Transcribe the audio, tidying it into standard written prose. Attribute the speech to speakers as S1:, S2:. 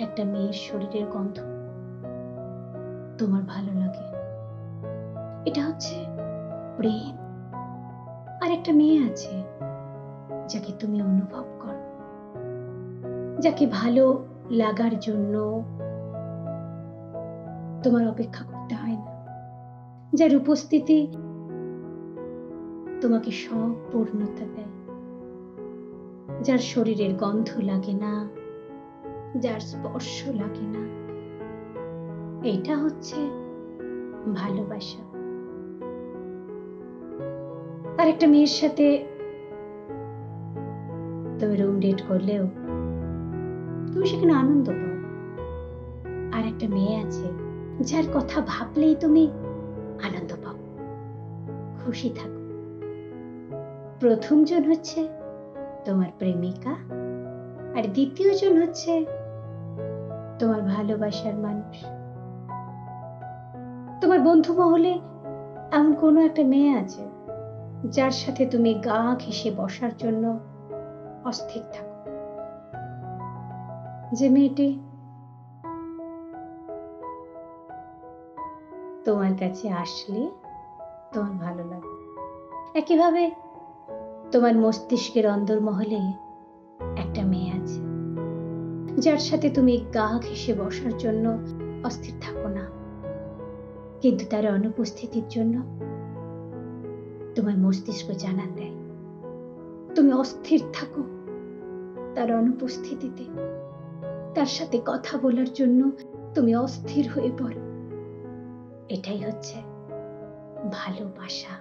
S1: একটা মেয়ের শরীরের গন্ধ তোমার ভালো লাগে, এটা হচ্ছে প্রেম। আর একটা মেয়ে আছে যাকে তুমি অনুভব করো, যাকে ভালো লাগার জন্য তোমার অপেক্ষা করতে হয় না, যার উপস্থিতি তোমাকে সব পূর্ণতা দেয়, যার শরীরের গন্ধ লাগে না, যার স্পর্শ লাগে না। এটা হচ্ছে ভালোবাসা। আর একটা মেয়ের সাথে তুমি রুম ডেট করলেও তুমি সেখানে আনন্দ পাও। আর একটা মেয়ে আছে যার কথা ভাবলেই তুমি আনন্দ পাও, খুশি থাকো। প্রথম জন হচ্ছে তোমার প্রেমিকা, আর দ্বিতীয় জন হচ্ছে তোমার ভালোবাসার মানুষ। তোমার বন্ধু মহলে এমন কোনো একটা মেয়ে আছে যার সাথে তুমি গা ঘেঁষে বসার জন্য অস্থির থাকো, যে মেয়েটি তোমার কাছে আসলে তোমার ভালো লাগে। একইভাবে তোমার মস্তিষ্কের অন্দরমহলে একটা মেয়ে আছে যার সাথে তুমি গা ঘেঁষে বসার জন্য অস্থির থাকো না, কিন্তু তার অনুপস্থিতির জন্য তোমার মস্তিষ্ক জানান দেয় তুমি অস্থির থাকো তার অনুপস্থিতিতে। তার সাথে কথা বলার জন্য তুমি অস্থির হয়ে পড়ো। এটাই হচ্ছে ভালোবাসা।